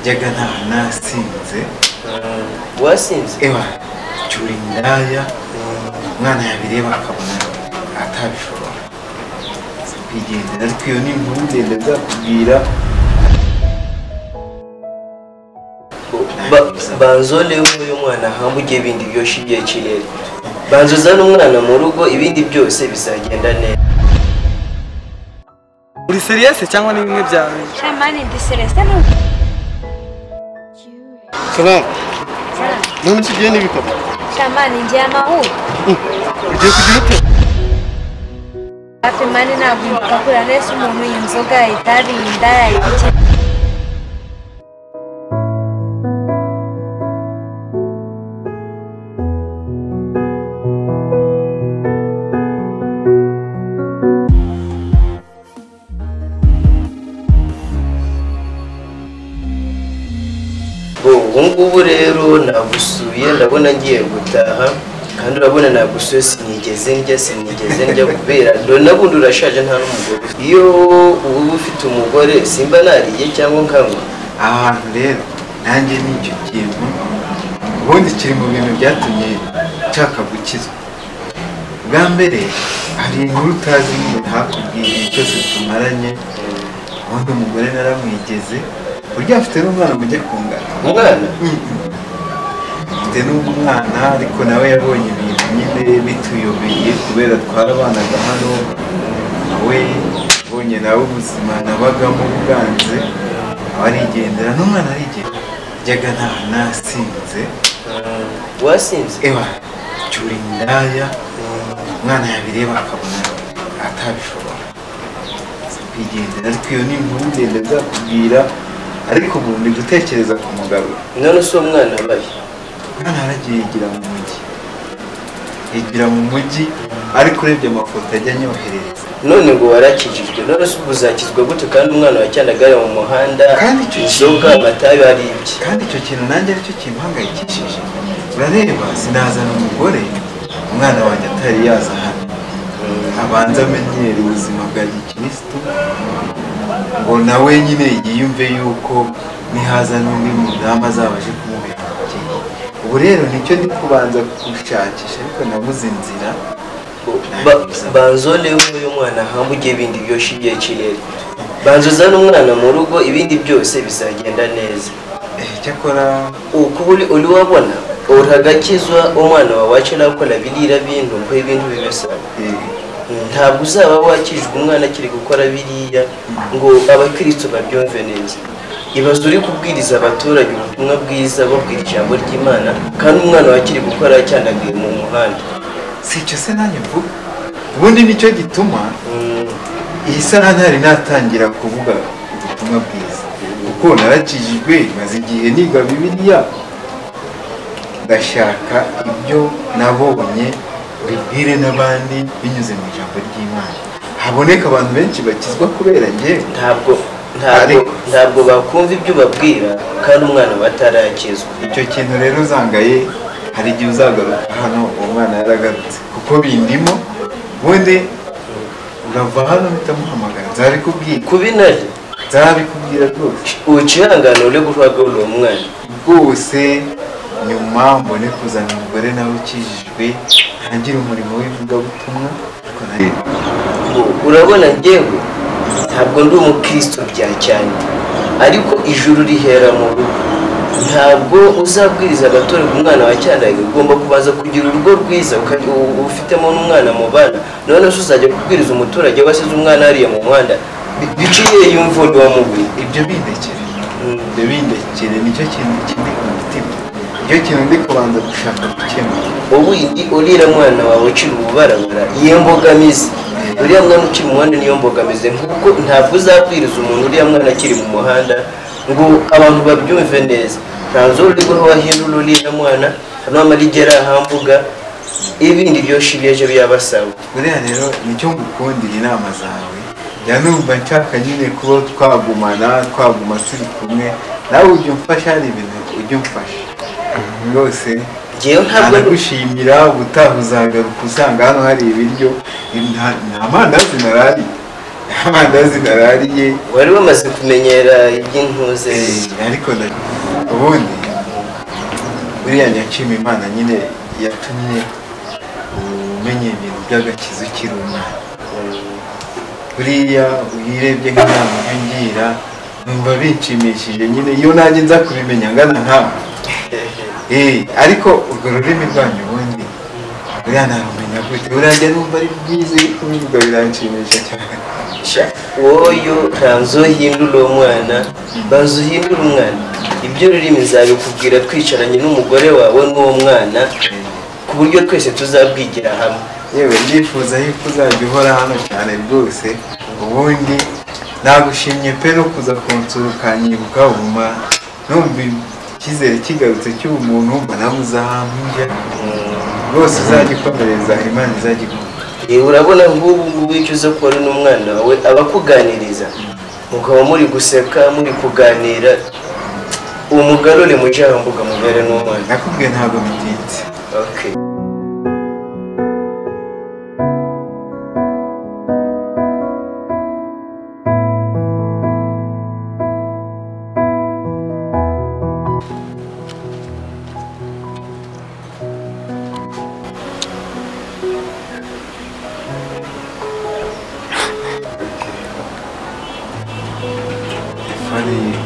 jyaga nasinze wasinze ewa cyura indaya umwana yabireba akabona atabishobora kwigendera, ariko iyo ni inkuru ndende nzakubwira. banzole uyu mwana hambugiye ibindi byose igihe kirere banzuzana umwana mu rugo ibindi byose bizagenda neza. uri serious cyangwa ni bimwe byawe? Shamani ndi serious no. Salam. None tugiye n'ibikapu. Shamani ngiye amahoro. Ugiye kugira ute? Hafi mani ntabwo bakura neza umuntu inzoga itabi indaya iki. Ubungubu rero nagusuye ndabona ngiye gutaha kandi urabona nagusuye sinigeze njya kubera nabundi urashaje nta n'umugore. Iyo uba ufite umugore simba nariye cyangwa nkanywa Ahantu rero nanjye n'icyo kintu ubundi kiri mu bintu byatumye nshaka gukizwa. Bwa mbere hari inkuru utazi nyine hakubwiye cyose tumaranye, ubundi umugore naramwigeze burya afite n'umwana mujya kungana. umwana Afite n'umwana ariko nawe yabonye ibintu nyine bituyobeye kubera twarabanaga hano, nawe abonye nawe ubuzima nabagamo bwanze abarigendera n'umwana arigendera. Jyaga nasinze wasinze ewa cyura indaya umwana yabireba akabona atabishobora kwigendera, ariko iyo ni inkuru ndende nzakubwira. Ariko ubu ndi gutekereza kumugarura. none se uwo mwana abaye Umwana yaragiye yigira mu mujyi, yigira mu mujyi, ariko urebye amafoto ajya anyoherereza. none ngo warakijijwe none se ubu uzakizwa gute kandi umwana wacyandagara mu muhanda Kandi icyo inzoga kintu- amatabi ari ibye? Kandi icyo kintu nanjye aricyo kimuhangayikishije. Urareba sinazana umugore umwana wanjye atari yaza hano abanza amenyere ubuzima bwa gikirisitu, ngo nawe nyine yiyumve yuko nihaza n'undi mudamu azaba aje kumubera umubyeyi. Ubu rero nicyo ndi kubanza gushakisha, ariko nabuze inzira. banzole uyu mwana hambugiye ibindi byose igihe kirere banzuzana umwana mu rugo ibindi byose bizagenda neza. Cyakora uko uri wabona uragakizwa umwana wawe akira gukora birira bintu ngo ibintu bibesaba ntabwo uzaba wakijwe umwana akiri gukora biriya ngo abakristo babyumve neza. Ibaze uri kubwiriza abaturage ubutumwa bwiza babwira ijambo ry'Imana kandi umwana wakiri gukora cyandagaye mu muhanda. si icyo se nanjye mvuga, ubundi nicyo gituma iyi saha ntari natangira kuvuga ubutumwa bwiza, kuko narakijijwe maze igihe niga Bibiliya, ndashaka ibyo nabonye bibwire n'abandi binyuze mu ijambo ry'Imana, haboneka abantu benshi bakizwa kubera njye. Ntabwo bakumva ibyo babwira kandi umwana batarakizwa. Icyo kintu rero uzangaye, hari igihe uzagaruka hano uwo mwana yaragarutse kuko bindimo, ubundi urava hano mpita muhamagara nzabikubwira. Kubinaje Nzabikubwira rwose. ucihangana ure gushaka uwo mwana Rwose nyuma mbone kuzana umugore nawe ukijijwe ntangire umurimo w'ivugabutumwa. urabona njyewe ntabwo ndi umukristo bya cyane ariko ijuru rihera mu rugo. Ntabwo uzabwiriza abaturage umwana wa cyandaye, ugomba kubanza kugira urugo rwiza ufitemo n'umwana mu bana. none se uzajya kubwiriza umuturage wasize umwana hariya mu muhanda biciye yumva uri wamubuye. Ibyo bindekere nicyo kintu kindi ku mutima, nicyo kintu ndi kubanza gushaka gukemura. ubundi uriya mwana wawe ukiri ububarabara iyo mbogamizi uriya mwana ukiri mu muhanda niyo mbogamizi, kuko ntabwo uzabwiriza umuntu uriya mwana akiri mu muhanda ngo abantu babyumve neza. ntanzo uri guha wahindura uriya mwana hano amarigera ahambuga ibindi byose ibyeje byabasaba. Buriya rero nicyo ngukundira inama zawe, njya numva nshaka nyine kuba twaguma turi kumwe, nawe ujya umfasha, hari ibintu ujya umfasha rwose. Nagushimira, ubutaha uzagaruka usanga hano hari ibiryo, nta mandazi narari amandazi narariye wari wamaze kumenyera iby'intuze ariko ubundi buriya nyashima Imana nyine yatumye umenye ibintu by'agakiza ukiri umwana buriya uyirebye nk'inama ngira numva binshimishije nyine iyo nanjye nza kubimenya ngana nkawe ariko urwo rurimi rwanyu ubundi buriya ntarumenya gute buriya numva ari bwiza kubivuga biranshimisha cyane woyo ntazohindura uwo mwana bazuhindura umwana ibyo rurimi nzabikubwira twicaranye n'umugore wawe n'uwo mwana ku buryo twese tuzabwigira hamwe yewe ndifuza yuko uzajya uhora hano cyane rwose ubundi nagushimye pe no kuza kunsura ukanyibuka ubuma numva icyizere kigarutse cy'ubumuntu mba nabuze ahantu njya rwose uzajya ukomereza Imana izajya urabona nk'ubu ngubu icyo uza kubona n'umwana wawe aba akuganiriza mukaba muri guseka muri kuganira uwo mugarure mu mbuga mubere n'umwana nakubwiye ntabwo bitinze okay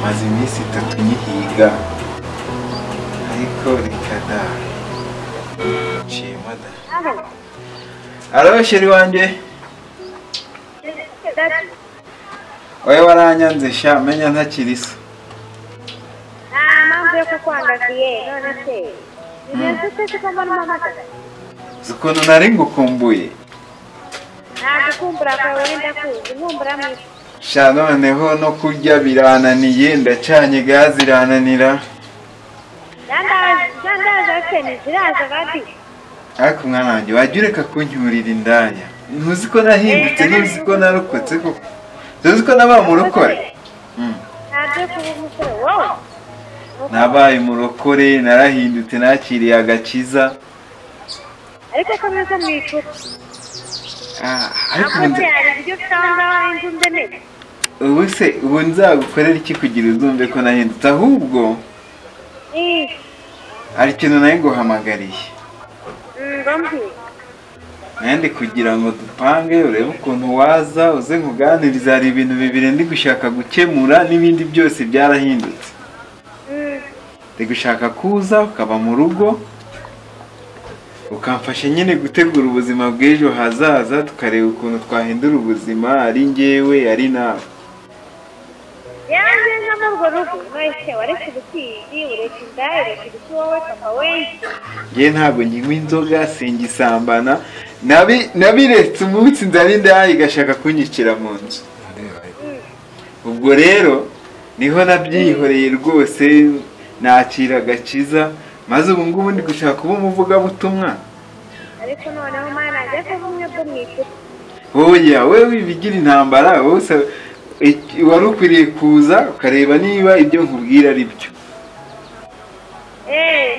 maze iminsi 3 nyihiga ariko reka da nshima da alo sheri wanjye oya waranyanze sha menya ntakiri so mpamvu yo kukwangagiye none se bigenze ute ko mbona umpamagara ukuntu nari ngukumbuye nagukumbura kwawe ndakuzi nkumbura mwisi sha noneho no kurya birananiye ndacanye gazi irananira zandaza se niziraza bati ariko mwana wanjye wajya ureka kuncyurira indaya ntuzi ko nahindutse ntuzi ko narokotse koko ntuzi ko nabaye umurokore ntabyo kuba umusore wowe nabaye umurokore narahindutse nakiriye agakiza ariko ko meze mu icupa ariko ntabwo byari ibyo usanga inzu ndeneze ubu se ubu nzagukorera iki kugira uzumve ko nahindutse ahubwo hari ikintu nawe nguhamagariye nandi kugira ngo dupange urebe ukuntu waza uze nkuganiriza hari ibintu bibiri ndi gushaka gukemura n'ibindi byose byarahindutse ndi gushaka kuza ukaba mu rugo ukamfasha nyine gutegura ubuzima bw'ejo hazaza tukareba ukuntu twahindura ubuzima ari njyewe ari nawe yanjye nk'amurwo rugo mwese waretse ubutiji uretse indaya uretse ibiti wowe papa we njye ntabwo nyinywa inzoga singisambana nabiretse umunsi nzari indaya igashaka kunyicira mu nzu ubwo rero niho nabyihoreye rwose nakira agakiza maze ubu ngubu ndi gushaka kuba umuvugabutumwa ariko noneho mana ajya ko bumwe bwo mu icupa oya wewe wibigira intambara wose wari ukwiriye kuza ukareba niba ibyo nkubwira ari byo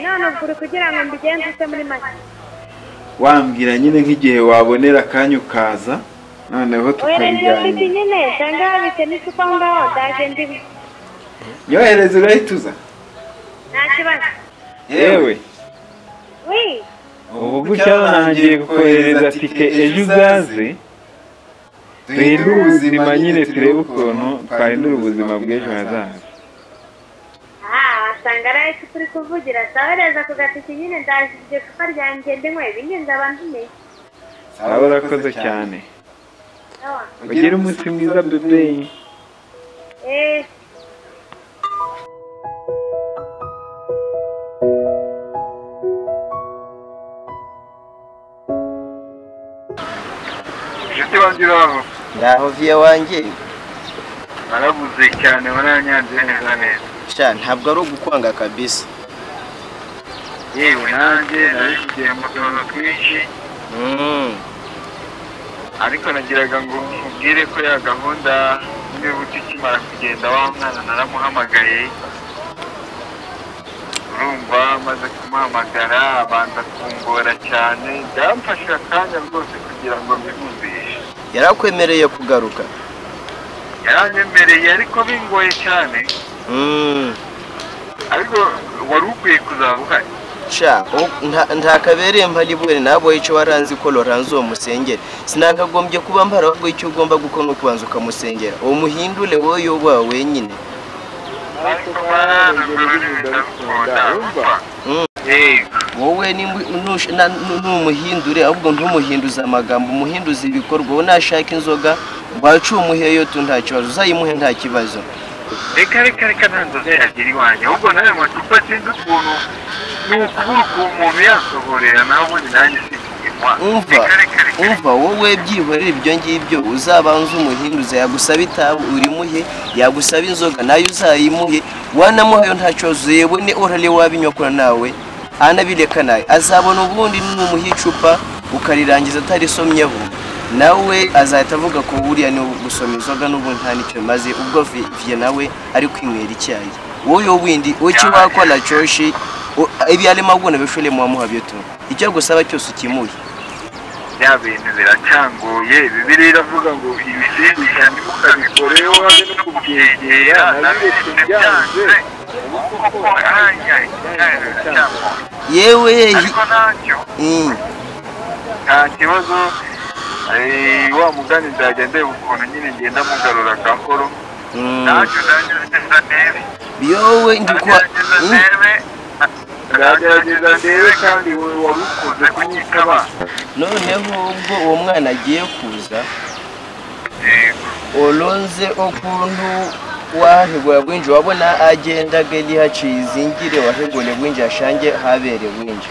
none ubwo uri kugira ngo mbigenze ute muri make wambwira nyine nk'igihe wabonera akanya ukaza noneho tukabiganira nyine cyangwa habitse n'icupa aho ngaho ndaje ndiwe nyohereza urahita uza nta kibazo yewe wi ubu gutya nangiye kukohereza tike ejo uzaze duhindure ubuzima nyine turebe ukuntu twahindura ubuzima bw'ejo hazaza wasanga ari icyo turi kuvugira sahereza ku gatike nyine ndaje iryo cupa ryanjye ndinywe ibindi nzaba ndumiye sawa urakoze cyane ugire umunsi mwiza bebe inshuti wanjye uraho ngaho viya wanjye narabuze cyane waranyanze neza neza sha ntabwo ari ugukwanga kabisa yewe nanjye nari kugira mu tuntu twinshi ariko nagiraga ngo mubwire ko ya gahunda n'imibuto ikimara kugenda wa mwana naramuhamagaye urumva maze kumuhamagara abanza kungora cyane byamfashe akanya rwose kugira ngo mbimwumvishe yarakwemereye kugaruka yaranyemereye ariko bingoye cyane ariko wari ukwiye kuzaba uhari sha nta kabereye mpalibwere nabo icyo waranzi ko Lorenzo musengera sinakagombye kuba mpara ahubwo icyo ugomba gukora no kubanza ukamusengera uwo muhindule wowe yoba wenyine wowe n'umuhindure ahubwo ntumuhinduze amagambo umuhinduze ibikorwa wowe nashaka inzoga wacu umuheyo tu nta kibazo uzayimuhe nta kibazo reka nta nzoga yagira iwanjye ahubwo nawe macupa sinzi ukuntu n'ukuri ku muntu yasohorera nawe ubundi nanjye umva wowe byihorera ibyo ngibyo uzabanza umuhinduze yagusaba itabu urimuhe yagusaba inzoga nayo uzayimuhe wanamuhayo nta kibazo yebone orale wabinyokora nawe anabireka nawe azabona ubundi n'umuha icupa ukarirangiza atarisomyeho nawe azahita avuga ko buriya ni gusoma inzoga n'ubu nta nicyo maze ubwo vie nawe ari kwinywera icyayi wowe windi uki wakora cyoshi ibi ari maguna bishole mu wamuhabyo tu icyo gusaba cyose ukimuye ya bintu biracyangoye bibiri iravuga ngo ibisindisha ndimukabikoreho habe no kubyegera nabiretse byanze yewe ariko nta kibazo wa mugani nzajya ndeba ukuntu nyine ngenda mugarura gahoro ntacyo nzageza ndebe yowe ndikwa nzagerageza ndebe kandi wari ukunze kunyitaba noneho ubwo uwo mwana agiye kuza olonze okuntu wahegura bwinji wabona agenda geli haciye izingire wahegure bwinji ashange habere bwinji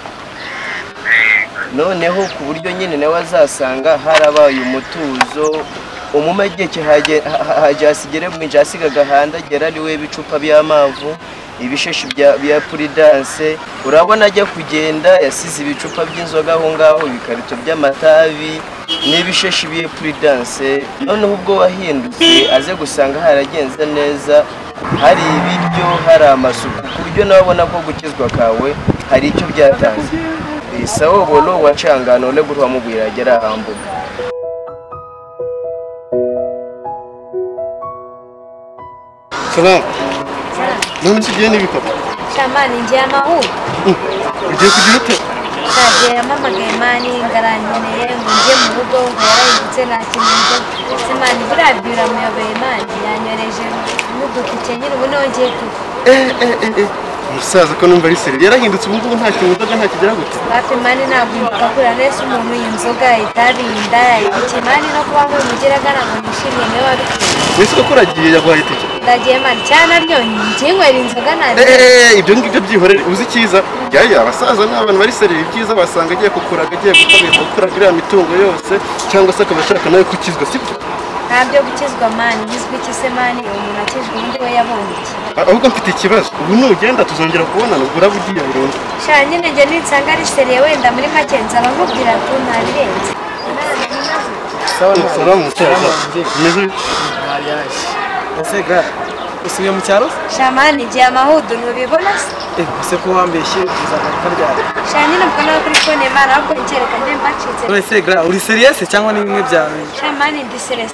noneho ku buryo nyine nawe azasanga harabaye umutuzo umumegeke hajasigere bwinji asigaga handagera ari we bicupa by'amavu ibisheshi bya puridanse urabona ajya kugenda yasize ibicupa by'inzoga aho ngaho ibikarito by'amatabi n'ibisheshi bya puridanse noneho ubwo wahindutse aze gusanga haragenze neza hari ibiryo hari amasuku ku buryo nawe abona ko gukizwa kawe hari icyo byatanze sawa bolo wacangana ole gutwa mubwira agera ahambuka salam none sigiye n'ibikapa shamani ngiye amahoro ugiye kugira ute ntagiye amamagaye mani ngarankeneye ngo njye mu rugo ngo yarahindutse nta kintu simani burabwira muyobeye mani yanyoreje n'udutike nyine ubu nongeye tuba umusaza ko numva ari seri yarahindutse ubu ngubu nta kintu udaga nta kigera gute hafi mani ntabwo mvuga kuri nese umuntu inzoga itabi indaya ibiki mani no kuba ngo mugeraga ntabwo nishimiye niwe wabikora wese ko uragiye yaguhaye itike ndagiye mani cyane aryo nkinywera inzoga nabi ibyo ngibyo byihorere uzi icyiza yaya abasaza n'abantu bari seri ibyiza basanga agiye kukuraga agiye gukora iriya mitungo yose cyangwa se akaba ashaka nawe kukizwa sibyo ntabyo gukizwa mani bizwi iki se mani umuntu akizwa undi we yabonye iki ahubwo mfite ikibazo ubu nugenda tuzongera kubonana ubwo uraba ugiye burundu sha nyine njye ninsanga ari seriye wenda muri make nzaba nkubwira ati ntabirenze salamu musaza umeze ese gra usubiye mu cyaro sha mani igihe amahudu ntubibona se ese ko wambeshye uzagaruka ryari sha nyine ubwo nawe kuri fone mani ahubwo nkereka mbe mbacitse ese gra uri serious cyangwa ni bimwe byawe sha mani ndi serious